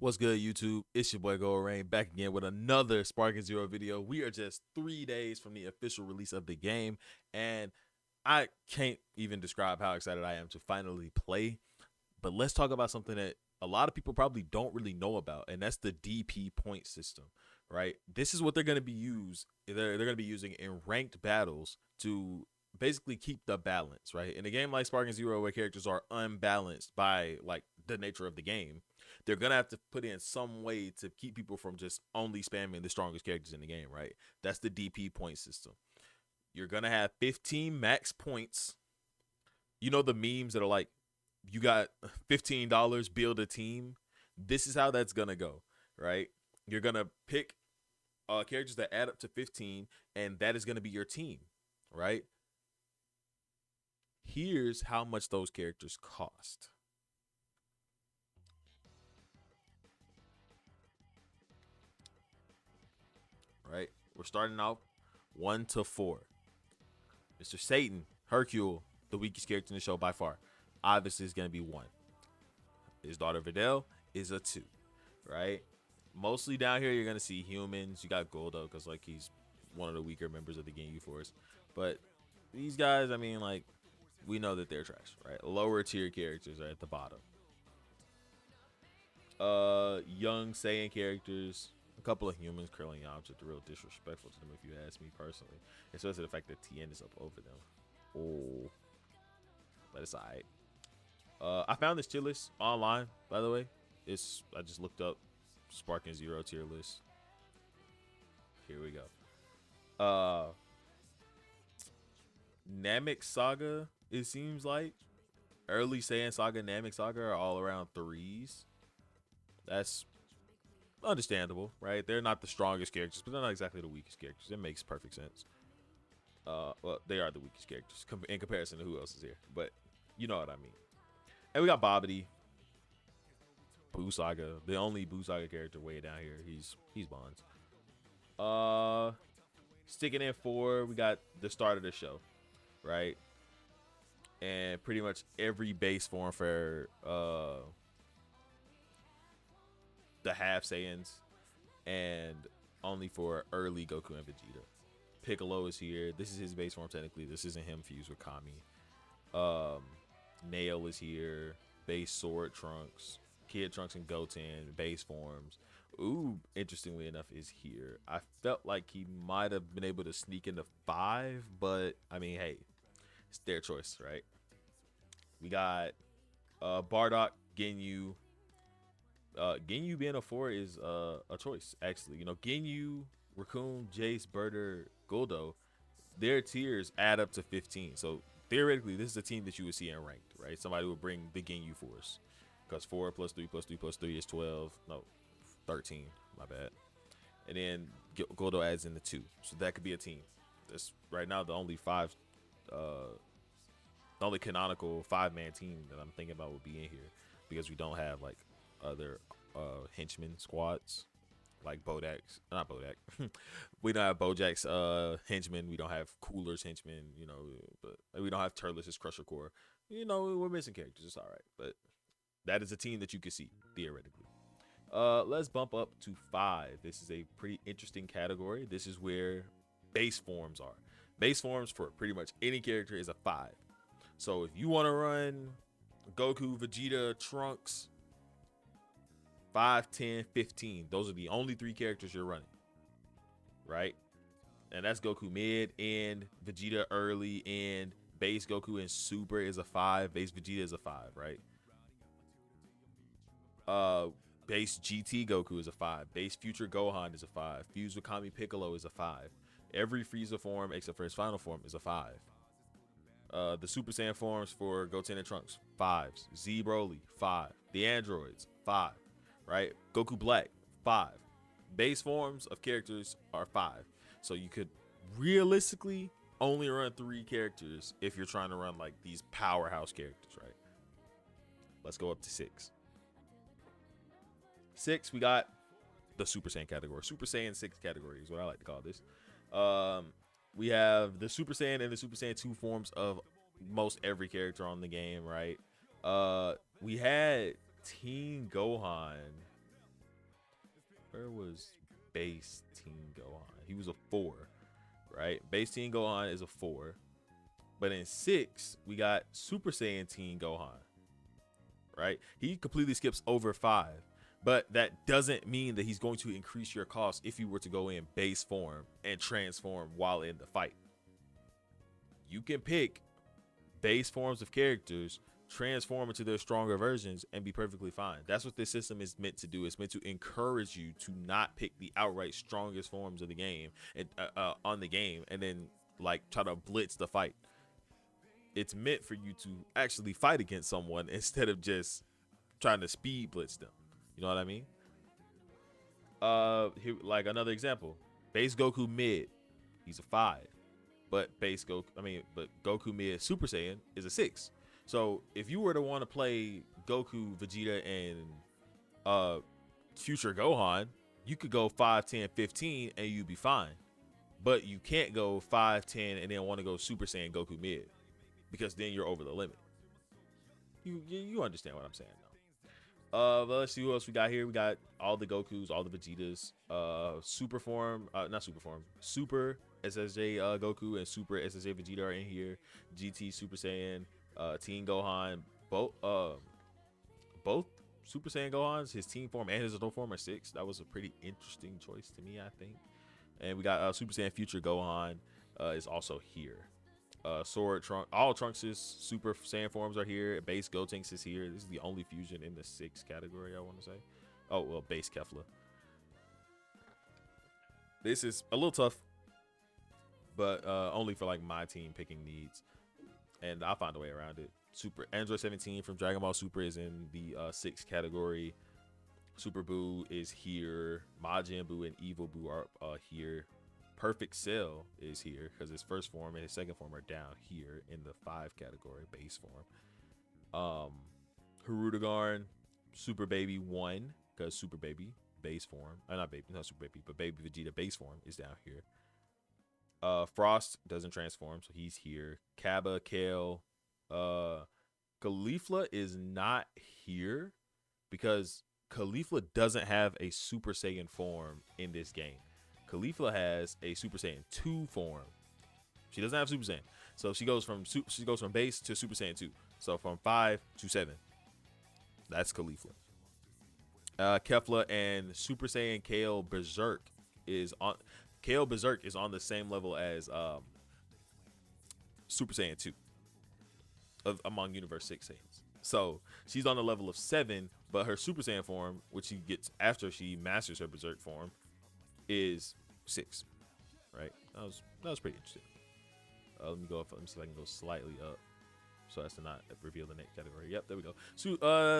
What's good, YouTube? It's your boy GxldRain back again with another Sparking Zero video. We are just 3 days from the official release of the game, and I can't even describe how excited I am to finally play. But let's talk about something that a lot of people probably don't really know about, and that's the DP point system, right? This is what they're going to be used. They're going to be using in ranked battles to basically keep the balance, right? In a game like Sparking Zero, where characters are unbalanced by like the nature of the game, they're gonna have to put in some way to keep people from just only spamming the strongest characters in the game, right? That's the DP point system. You're gonna have 15 max points. You know the memes that are like, you got $15, build a team. This is how that's gonna go, right? You're gonna pick characters that add up to 15, and that is gonna be your team, right? Here's how much those characters cost. Right? We're starting off 1 to 4. Mr. Satan, Hercule, the weakest character in the show by far. Obviously, is going to be 1. His daughter Videl is a 2, right? Mostly down here, you're going to see humans. You got Goldo because like he's one of the weaker members of the Ginyu Force. But these guys, I mean, like, we know that they're trash, right? Lower tier characters are at the bottom. Young Saiyan characters, a couple of humans, curling Yamcha, real disrespectful to them if you ask me personally. Especially the fact that TN is up over them. Oh, but it's alright. I found this tier list online, by the way. I just looked up Sparking Zero tier list. Here we go. Namek Saga, it seems like. Early Saiyan Saga, Namek Saga are all around 3s. That's understandable, right? They're not the strongest characters, but they're not exactly the weakest characters. It makes perfect sense. Well, they are the weakest characters in comparison to who else is here, but you know what I mean. And we got Bobbity, Boo Saga, the only Boo Saga character way down here. He's Bonds. Sticking in 4, we got the start of the show, right? And pretty much every base form for the half Saiyans, and only for early Goku and Vegeta. Piccolo is here. This is his base form technically. This isn't him fused with Kami. Nail is here. Base Sword Trunks. Kid Trunks and Goten. Base forms. Ooh, interestingly enough, is here. I felt like he might have been able to sneak into 5, but I mean, hey, it's their choice, right? We got Bardock, Ginyu. Ginyu being a 4 is a choice, actually. You know, Ginyu, Raccoon, Jace, Birder, Goldo, their tiers add up to 15. So theoretically, this is a team that you would see in ranked, right? Somebody would bring the Ginyu Force, because 4 plus 3 plus 3 plus 3 is 12. No, 13. My bad. And then Goldo adds in the 2, so that could be a team. That's right now the only the only canonical 5-man team that I'm thinking about would be in here, because we don't have like other henchmen squads like Bodak's, not Bodak. We don't have Bojack's henchmen. We don't have Cooler's henchmen, you know, but we don't have Turles' Crusher Core. You know, we're missing characters. It's all right, but that is a team that you can see theoretically. Let's bump up to 5. This is a pretty interesting category. This is where base forms are. Base forms for pretty much any character is a 5. So if you want to run Goku, Vegeta, Trunks, 5, 10, 15. Those are the only 3 characters you're running, right? And that's Goku mid, and Vegeta early, and base Goku and Super is a 5. Base Vegeta is a 5, right? Base GT Goku is a 5. Base Future Gohan is a 5. Fused with Kami Piccolo is a 5. Every Frieza form except for his final form is a 5. The Super Saiyan forms for Goten and Trunks, 5s. Z Broly, 5. The androids, 5. Right? Goku Black, 5. Base forms of characters are 5. So you could realistically only run 3 characters if you're trying to run like these powerhouse characters, right? Let's go up to 6. 6, we got the Super Saiyan category. Super Saiyan 6 category is what I like to call this. We have the Super Saiyan and the Super Saiyan 2 forms of most every character on the game, right? We had Teen Gohan Where was base Teen Gohan? He was a 4, right? Base Teen Gohan is a 4. But in 6, we got Super Saiyan Teen Gohan, right? He completely skips over 5. But that doesn't mean that he's going to increase your cost if you were to go in base form and transform while in the fight. You can pick base forms of characters, transform into their stronger versions, and be perfectly fine. That's what this system is meant to do. It's meant to encourage you to not pick the outright strongest forms of the game and on the game, and then like try to blitz the fight. It's meant for you to actually fight against someone instead of just trying to speed blitz them. You know what I mean? Here, like another example, base Goku mid, he's a 5. But Goku mid Super Saiyan is a 6. So if you were to want to play Goku, Vegeta, and future Gohan, you could go 5, 10, 15, and you'd be fine. But you can't go 5, 10, and then want to go Super Saiyan Goku mid, because then you're over the limit. You understand what I'm saying, though. But let's see who else we got here. We got all the Gokus, all the Vegetas, Super SSJ Goku and Super SSJ Vegeta are in here. GT Super Saiyan, Teen Gohan, both Super Saiyan Gohans, his teen form and his adult form are 6. That was a pretty interesting choice to me, I think. And we got Super Saiyan Future Gohan is also here. Sword Trunk, all Trunks' Super Saiyan forms are here. Base Gotenks is here. This is the only fusion in the 6 category, I want to say. Oh well, base Kefla. This is a little tough, but only for like my team picking needs, and I'll find a way around it. Super Android 17 from Dragon Ball Super is in the 6 category. Super Buu is here. Majin Buu and Evil Buu are here. Perfect Cell is here because his first form and his second form are down here in the 5 category base form. Hirudegarn, Super Baby 1, because Super Baby base form, not Super Baby, but Baby Vegeta base form is down here. Frost doesn't transform, so he's here. Kaba, Kale, Caulifla is not here because Caulifla doesn't have a Super Saiyan form in this game. Caulifla has a Super Saiyan 2 form. She doesn't have Super Saiyan, so she goes from base to Super Saiyan 2. So from 5 to 7. That's Caulifla. Kefla and Super Saiyan Kale Berserk is on. Kale Berserk is on the same level as Super Saiyan 2 among Universe 6 Saiyans. So she's on the level of 7, but her Super Saiyan form, which she gets after she masters her Berserk form, is 6. Right? That was pretty interesting. Let me see if I can go slightly up, so as to not reveal the next category. Yep, there we go.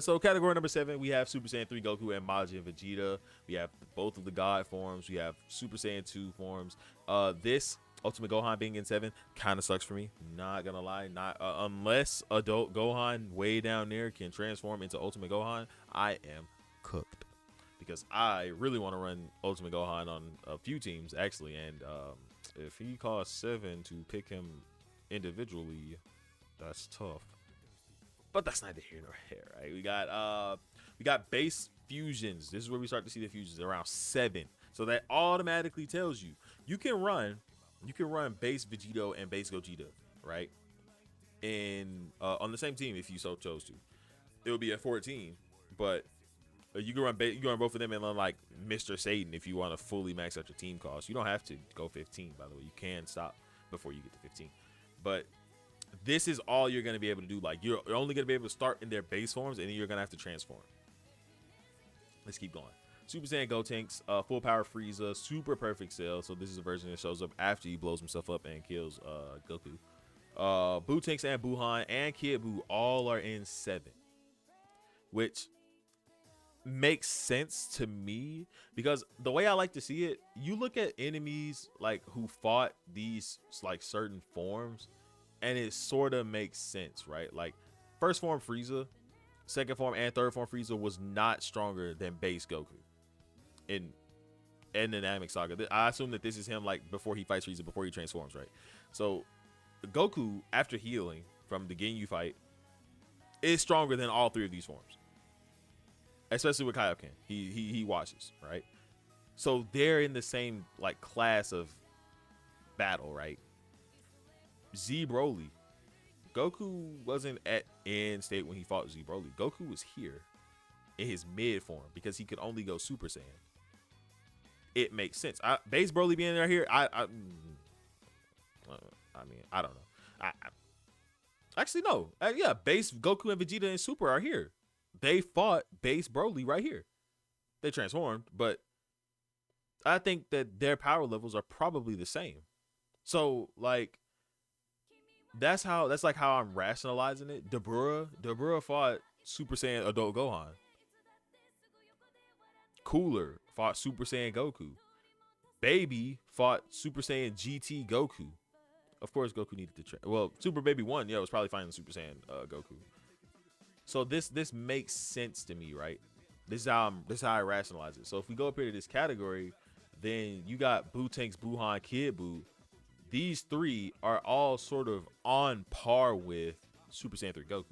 So category number 7, we have Super Saiyan 3 Goku and Majin Vegeta. We have both of the God forms. We have Super Saiyan 2 forms. This Ultimate Gohan being in 7 kind of sucks for me. Not gonna lie. Not unless adult Gohan way down there can transform into Ultimate Gohan, I am cooked. Because I really want to run Ultimate Gohan on a few teams actually, and if he costs 7 to pick him individually, that's tough. But that's neither here nor there, right? We got base fusions. This is where we start to see the fusions around 7. So that automatically tells you you can run base Vegito and base Gogeta, right? In on the same team if you so chose to. It would be at 14, but you can run both of them and run like Mr. Satan if you want to fully max out your team cost. You don't have to go 15, by the way. You can stop before you get to 15. But this is all you're going to be able to do. Like, you're only going to be able to start in their base forms, and then you're going to have to transform. Let's keep going. Super Saiyan Gotenks, full power Frieza, super perfect Cell. So this is a version that shows up after he blows himself up and kills Goku. Bootinks and Buhan and Kid Buu all are in 7, which makes sense to me because the way I like to see it, you look at enemies like who fought these like certain forms, and it sort of makes sense, right? Like first form Frieza, second form and third form Frieza was not stronger than base Goku in the Dynamic Saga. I assume that this is him like before he fights Frieza, before he transforms, right? So Goku, after healing from the Ginyu fight, is stronger than all 3 of these forms, especially with Kaioken. He washes, right? So they're in the same like class of battle, right? Z Broly. Goku wasn't at end state when he fought Z Broly. Goku was here in his mid form because he could only go Super Saiyan. It makes sense. Base Broly being there here, I mean, I don't know. Actually no. Yeah, base Goku and Vegeta and Super are here. They fought base Broly right here. They transformed, but I think that their power levels are probably the same. So like that's like how I'm rationalizing it. Dabura fought Super Saiyan Adult Gohan. Cooler fought Super Saiyan Goku. Baby fought Super Saiyan GT Goku. Of course, Goku needed to well, Super Baby 1, yeah, was probably fighting Super Saiyan Goku. So this makes sense to me, right? This is how I rationalize it. So if we go up here to this category, then you got Boo-Tank's Buhan Kid Buu. These three are all sort of on par with Super Saiyan 3 Goku.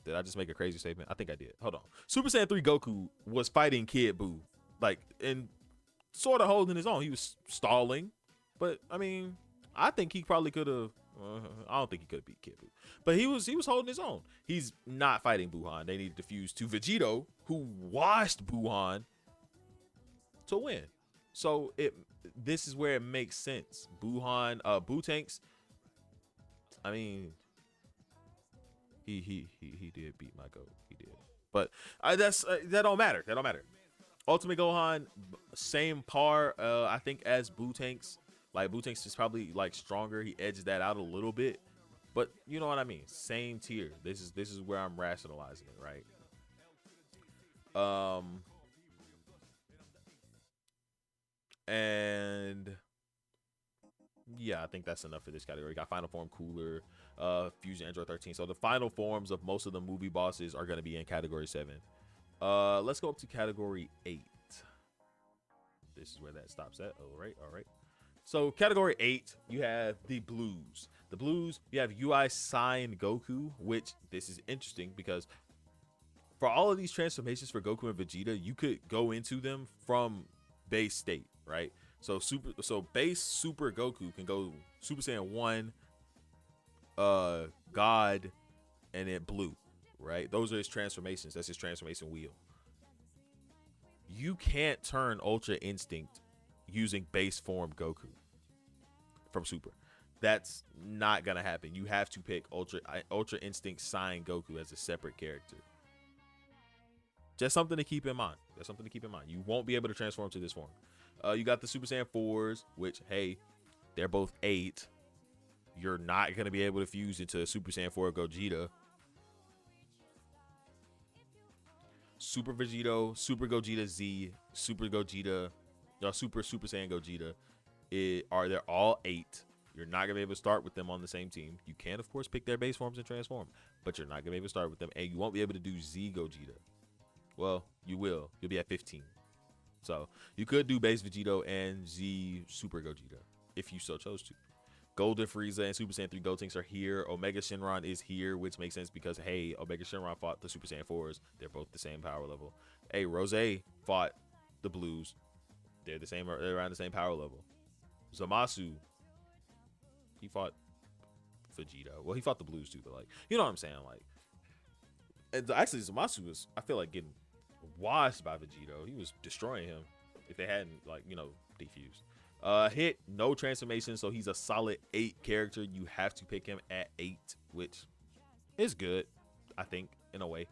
Did I just make a crazy statement? I think I did. Hold on. Super Saiyan 3 Goku was fighting Kid Buu, like, and sort of holding his own. He was stalling, but I mean, I think he probably could have. I don't think he could have beat Kid Buu, but he was holding his own. He's not fighting Buhan. They needed to fuse to Vegito, who washed Buhan to win. So this is where it makes sense. Buhan, Boo-Tanks. I mean, he did beat my goat. He did, but that don't matter. That don't matter. Ultimate Gohan, same par, I think, as Boo-Tanks. Like Boo-Tanks is probably like stronger. He edges that out a little bit, but you know what I mean. Same tier. This is where I'm rationalizing it, right? And yeah, I think that's enough for this category. Got Final Form Cooler, Fusion Android 13. So the final forms of most of the movie bosses are going to be in category 7. Let's go up to category 8. This is where that stops at. All right. So category 8, you have the blues. The blues, you have UI Saiyan Goku, which this is interesting because for all of these transformations for Goku and Vegeta, you could go into them from base state, right? So base Super Goku can go Super Saiyan 1, God, and then Blue, right? Those are his transformations. That's his transformation wheel. You can't turn Ultra Instinct using base form Goku from Super. That's not gonna happen. You have to pick Ultra Instinct Saiyan Goku as a separate character. Just something to keep in mind. That's something to keep in mind. You won't be able to transform to this form. You got the Super Saiyan 4s, which, hey, they're both 8. You're not going to be able to fuse into Super Saiyan 4 Gogeta. Super Vegito, Super Gogeta Z, Super Gogeta, Super Saiyan Gogeta, they're all 8. You're not going to be able to start with them on the same team. You can, of course, pick their base forms and transform, but you're not going to be able to start with them, and you won't be able to do Z Gogeta. Well, you will. You'll be at 15. So you could do base Vegito and Z Super Gogeta if you so chose to. Golden Frieza and Super Saiyan 3 Gotenks are here. Omega Shenron is here, which makes sense because, hey, Omega Shenron fought the Super Saiyan 4s. They're both the same power level. Hey, Rose fought the Blues. They're around the same power level. Zamasu, he fought Vegeta. Well, he fought the Blues too, but like, you know what I'm saying? Like, and actually, Zamasu was, I feel like, getting washed by Vegito. He was destroying him if they hadn't, like, you know, defused. Hit, no transformation, so he's a solid 8 character. You have to pick him at 8, which is good, I think, in a way.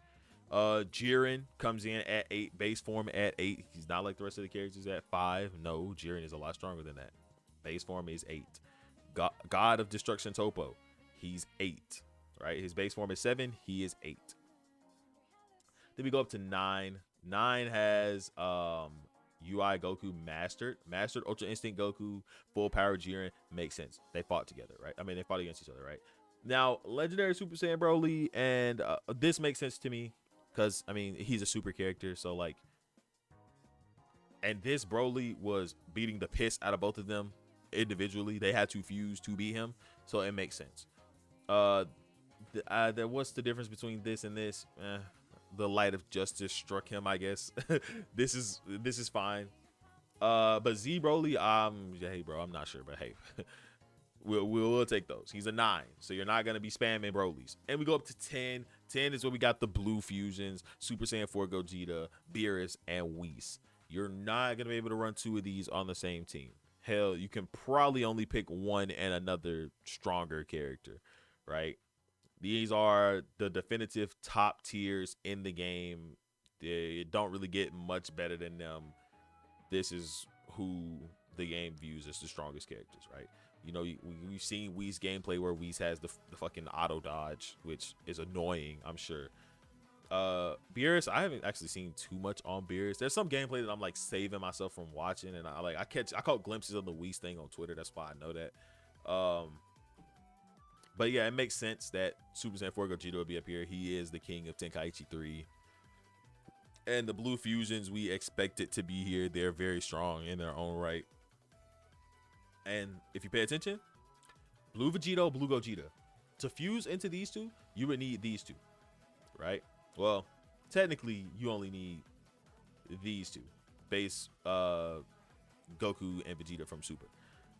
Jiren comes in at 8, base form at 8. He's not like the rest of the characters at 5. No, Jiren is a lot stronger than that. Base form is 8. God of Destruction Topo, he's 8, right? His base form is 7. He is 8. Then we go up to 9. 9 has UI Goku mastered Ultra Instinct Goku, full power Jiren. Makes sense. They fought together, right? I mean, they fought against each other, right? Now, Legendary Super Saiyan Broly, and this makes sense to me because, I mean, he's a super character, so like, and this Broly was beating the piss out of both of them individually. They had to fuse to beat him, so it makes sense. What's the difference between this and this? the light of justice struck him, I guess. This is fine. But Z Broly, hey bro, I'm not sure, but hey, we'll take those. He's a 9, so you're not gonna be spamming Brolys. And we go up to 10. 10 is where we got the blue fusions, Super Saiyan 4 Gogeta, Beerus, and Whis. You're not gonna be able to run 2 of these on the same team. Hell, you can probably only pick one and another stronger character, right? These are the definitive top tiers in the game. They don't really get much better than them. This is who the game views as the strongest characters, right? You know, we've seen Whis gameplay where Whis has the fucking auto dodge, which is annoying, I'm sure. Beerus, I haven't actually seen too much on Beerus. There's some gameplay that I'm like saving myself from watching, and I caught glimpses of the Whis thing on Twitter. That's why I know that. But yeah, it makes sense that Super Saiyan 4 Gogeta will be up here. He is the king of Tenkaichi 3. And the blue fusions, we expect it to be here. They're very strong in their own right. And if you pay attention, blue Vegito, blue Gogeta. To fuse into these two, you would need these two, right? Well, technically, you only need these two. Base Goku and Vegeta from Super.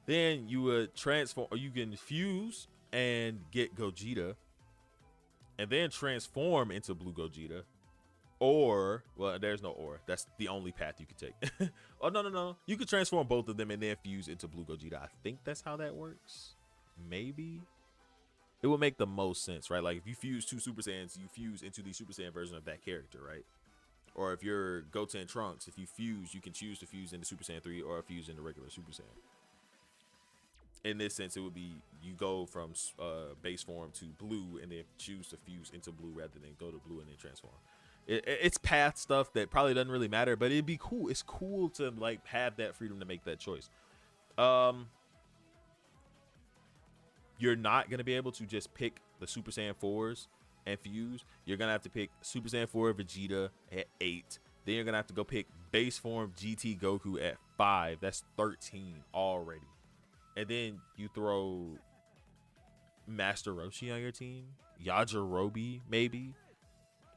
Then you would transform, or you can fuse and get Gogeta, and then transform into blue Gogeta. Or, well, there's no or. That's the only path you could take. Oh, no. You could transform both of them and then fuse into blue Gogeta. I think that's how that works. Maybe. It would make the most sense, right? Like, if you fuse 2 Super Saiyans, you fuse into the Super Saiyan version of that character, right? Or if you're Goten Trunks, if you fuse, you can choose to fuse into Super Saiyan 3 or fuse into regular Super Saiyan. In this sense, it would be you go from base form to blue and then choose to fuse into blue rather than go to blue and then transform. It's path stuff that probably doesn't really matter, but it'd be cool. It's cool to like have that freedom to make that choice. You're not gonna be able to just pick the Super Saiyan 4s and fuse. You're gonna have to pick Super Saiyan 4 Vegeta at 8. Then you're gonna have to go pick base form GT Goku at 5. That's 13 already. And then you throw Master Roshi on your team, Yajirobe maybe.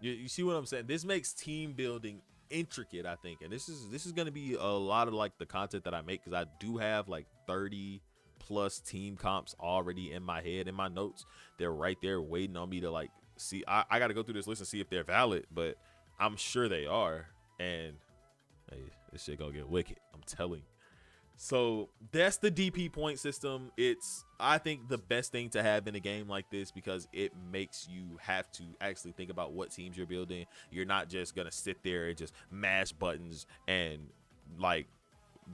You see what I'm saying? This makes team building intricate, I think, and this is gonna be a lot of like the content that I make, because I do have like 30 plus team comps already in my head, in my notes. They're right there waiting on me to like see. I got to go through this list and see if they're valid, but I'm sure they are. And hey, this shit gonna get wicked, I'm telling you. So that's the DP point system. It's, I think, the best thing to have in a game like this, because it makes you have to actually think about what teams you're building. You're not just gonna sit there and just mash buttons and like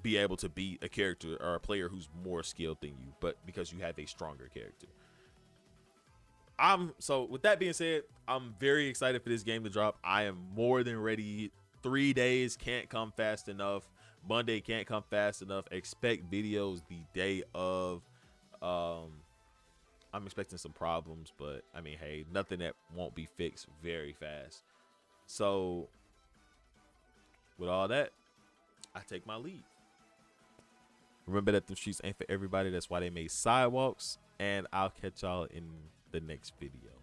be able to beat a character or a player who's more skilled than you, but because you have a stronger character. So with that being said, I'm very excited for this game to drop. I am more than ready. 3 days can't come fast enough. Monday can't come fast enough. Expect videos the day of. I'm expecting some problems, but I mean, hey, nothing that won't be fixed very fast. So with all that, I take my leave. Remember that the streets ain't for everybody. That's why they made sidewalks, and I'll catch y'all in the next video.